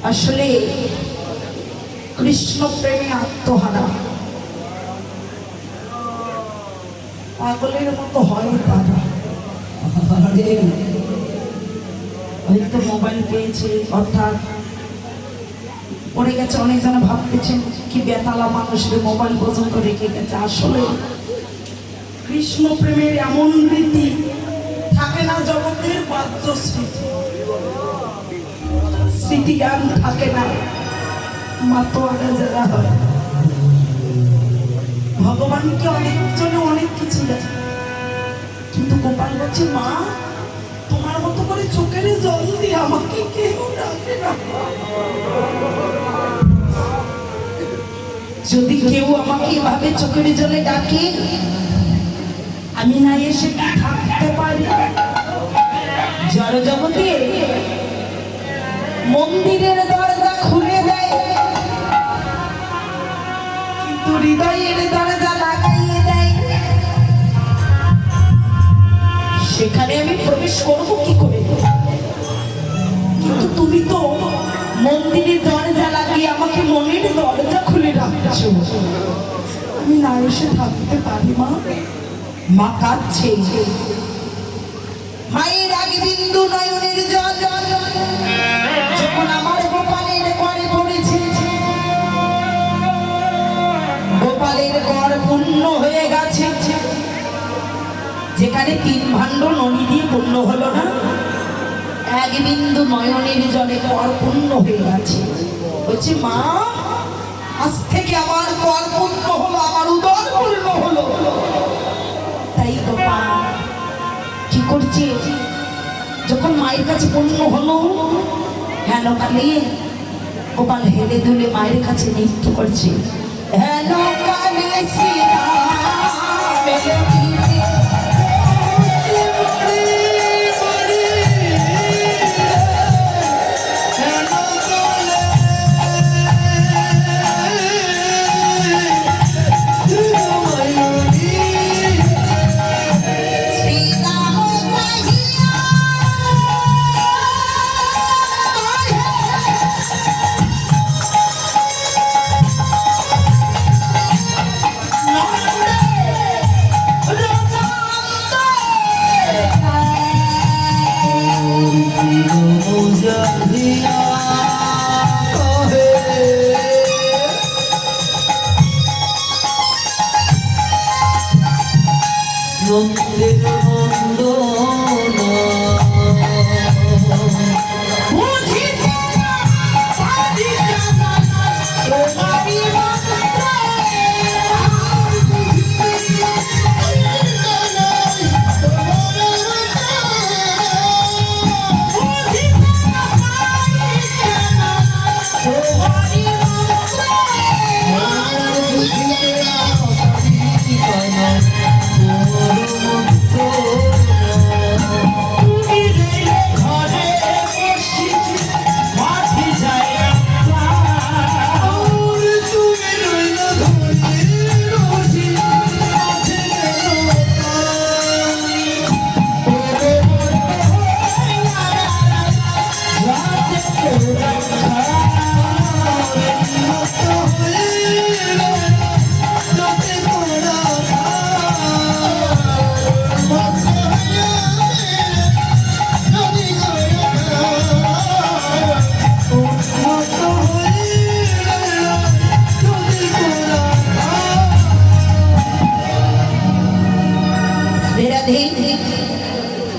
আসলে কৃষ্ণ প্রেমে আত্মহারা পাগলের মতো হয় তারা। হয়তো মোবাইল পেয়েছে, অর্থাৎ পড়ে গেছে। অনেকজন ভাবতেছেন কি বেতালা মানুষের মোবাইল পর্যন্ত রেখে গেছে। আসলে কৃষ্ণ প্রেমের এমন রীতি থাকে না, জগতের বাহ্য স্মৃতি স্মৃতি জ্ঞান থাকে না, মাতোয়ারা যারা হয়। ভগবানকে অনেকজনে অনেক কিছু দেয়, কিন্তু গোপাল বলছে মা তোমার মতো করে চোখের জল দিয়ে আমাকে কেউ ডাকে না। যদি কেউ আমাকে এভাবে চোখের জলে ডাকে, আমি না এসে থাকতে পারি। জড় জগতে মন্দিরের দরজা খুলে দেয়, কিন্তু হৃদয়ের দরজা লাগাইয়ে দেয়। সেখানে আমি প্রবেশ করবো কি করে? কিন্তু তুমি তো মন্দিরের দরজা লাগিয়ে আমাকে মনের দরজা খুলে রাখছো, আমি না এসে থাকতে পারি মা। মা কাঁদছে, মায়ের আগে বিন্দু নয়নের জল যখন আমার গোপালের করে পড়েছে, গোপালের কর পূর্ণ হয়ে গেছে। যেখানে 3 ভাণ্ড নদী দিয়ে পূর্ণ হলো না, এক বিন্দু নয়নের জলে কর পূর্ণ হয়ে গেছে। বলছে মা আজ থেকে আমার কর পূর্ণ হলো, আমার উদর পূর্ণ হলো। তাই গোপাল কি করছে? যখন মায়ের কাছে পূর্ণ হলো, হেন কালে গোপাল হেলে দুলে মায়ের কাছে নৃত্য করছে। হেন কালে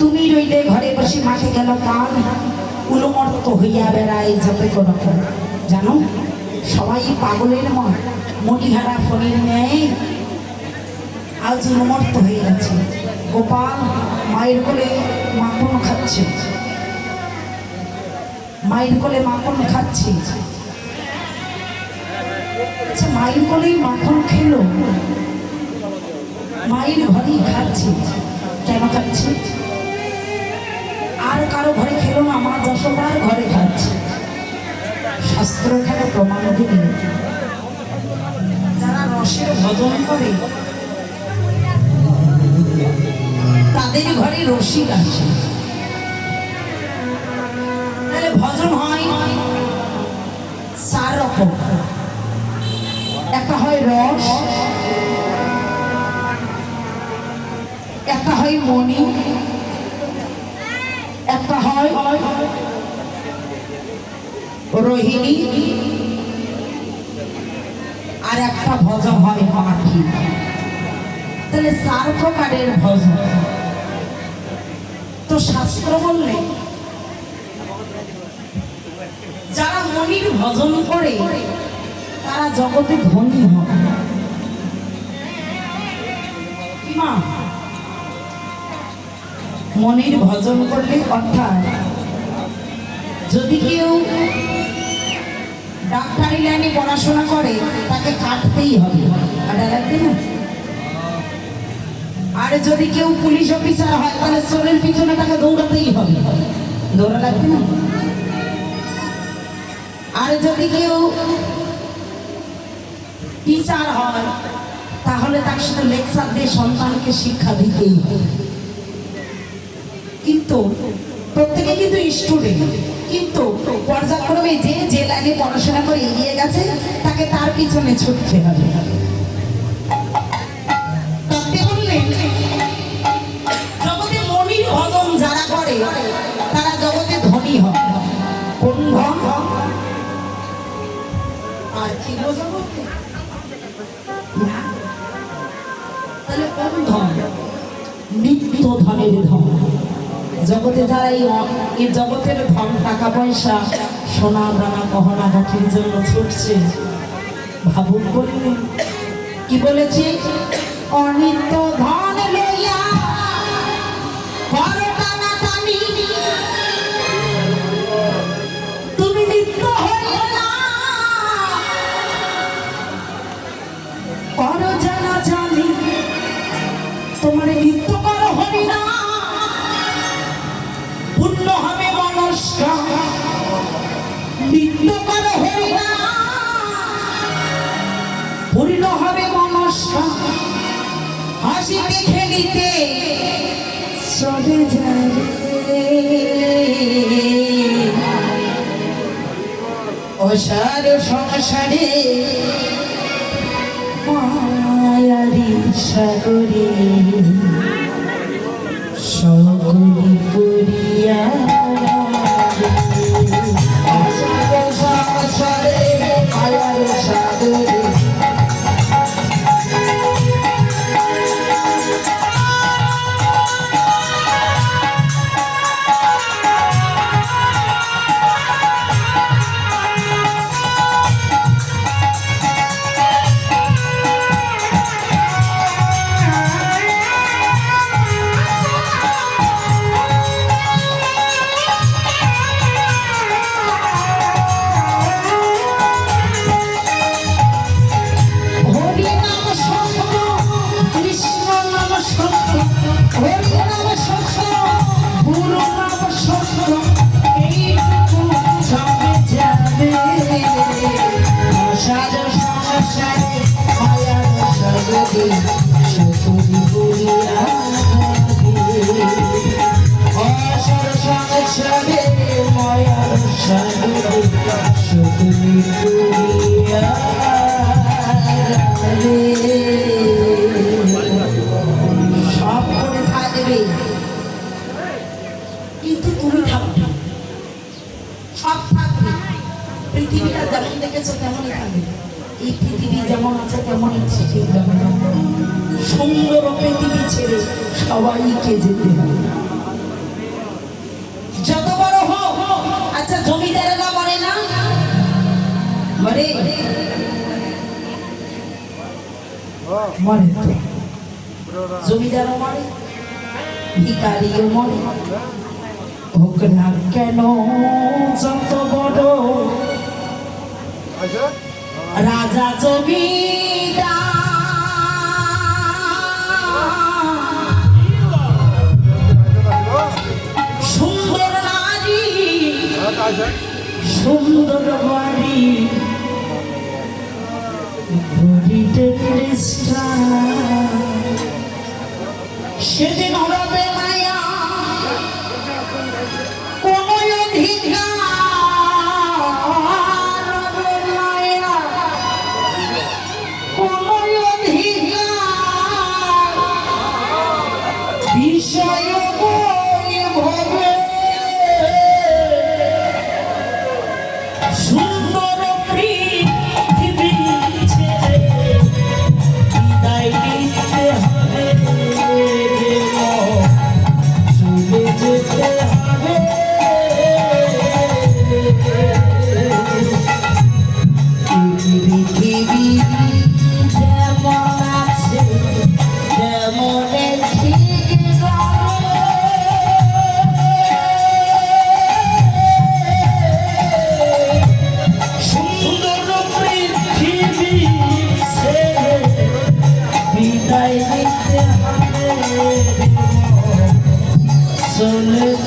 তুমি রইলে ঘরে বসে, মাঠে গেল কাল উলমর্ত হইয়া বেড়ায় যত কোনো। জানো সবাই পাগলের মন, মণিহারা ফণির ন্যায় আজ উলমর্ত হয়ে গেছে। গোপাল মায়ের কোলে মাখন খাচ্ছে, মায়ের কোলে মাখন খাচ্ছে। আচ্ছা মায়ের কোলেই মাখন খেলো, মায়ের ঘরেই খাচ্ছে। কেন খাচ্ছে? আর কারো ঘরে খেলো না, মা যশোদার ঘরে খাচ্ছে। শাস্ত্র এখানে প্রমাণ দিল, যারা রসের ভজন করে তাদের ঘরে রসিক আসে। ভজন হয় চার রকম। একটা হয় রস, একটা হয় মণি, একটা হয় রোহিণী, আর একটা ভজন হয় মাঠি। তাহলে চার প্রকারের ভজন। তো শাস্ত্র বললে যারা মনির ভজন করে তারা জগতে ধনী হয়। মা মনির ভজন করলে, অর্থাৎ যদি কেউ ডাক্তারি লাইনে পড়াশোনা করে তাকে কাটতেই হবে, কাটা লাগবে না। আর যদি কেউ পুলিশ অফিসার হয় তাহলে চোরের পিছনে তাকে দৌড়াতেই হবে, দৌড়া লাগবে না। আর যদি কেউ টিচার হয় তাহলে তার সাথে লেকচার দিয়ে সন্তানকে শিক্ষা দিতেই হবে। কিন্তু প্রত্যেকে কিন্তু স্টুডেন্ট, কিন্তু পর্যায়ক্রমে যে যে লাইনে পড়াশোনা করে এগিয়ে গেছে তাকে তার পিছনে ছুটতে হবে। জগতে মনির ভজন যারা করে তারা জগতে ধনী হয়। কোন ধন? আর কি জগতে? তাহলে কোন ধন? নিত্য ধনের ধন। জগতে যারা এই জগতের ধন, টাকা পয়সা, সোনা দানা গহনা গাঠির জন্য ছুটছে, ভাবুক বললেন কি বলেছে? অনিত্য ধন লইয়া করো টানাটানি, তুমি নিত্য হইও না করো জানা জানি, তোমার নিত্য করো হরি না, পূর্ণ হবে মনস্কা, নিত্য করো হরি না, পূর্ণ হবে মনস্কা, হাসিতে খেলিতে চলে যাবে অসার সংসারে মায়ারি সাগরে সকলি করিয়া অসার সংসারে মায়ার সাগরে সব করে থাকবে, কিন্তু তুমি থাকবে, সব থাকবে। পৃথিবীটা যেমন দেখেছো তেমনই থাকবে। এই পৃথিবী যেমন আছে তেমনই ঠিক যাবে না। সুন্দর পৃথিবী ছেড়ে সবাইকে যেতে হবে। যত বড় হোক, আচ্ছা জমিদারেরা মরে না? মরে, মরে তো। জমিদারও মরে, ভিখারিও মরে। হোক না কেন যত বড় রাজা জমিদার, সুন্দর নারী, সুন্দর বাড়ি, সেদিন হবে মায়া কোন অধিকার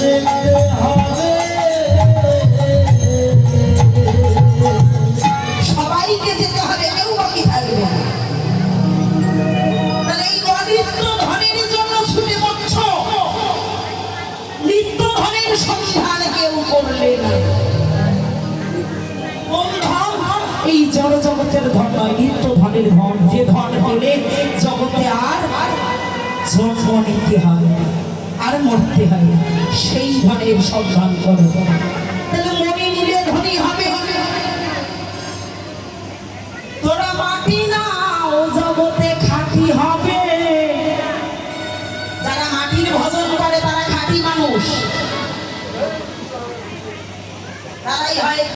যেতে হবে। সবাইকে যেতে হবে, কেউ বাকি থাকবে না। তাহলে এই অনিত্য ধনের জন্য ছুটে পড়ছ, নিত্য ধনের সন্ধান কেউ করলে না। কোন ধন? এই জড় জগতের ধন নয়, নিত্য ধনের ধন। যে ধন পেলে জগতে আর জন্ম নিতে হয় আর মরতে হয়, সেই ধনের সন্ধান করো। তাহলে মনে নিলে ধনী হবে। তোরা মাটি না, ও জগতে খাঁটি হবে। যারা মাটির ভজন করে তারা খাঁটি মানুষ, তারাই হয়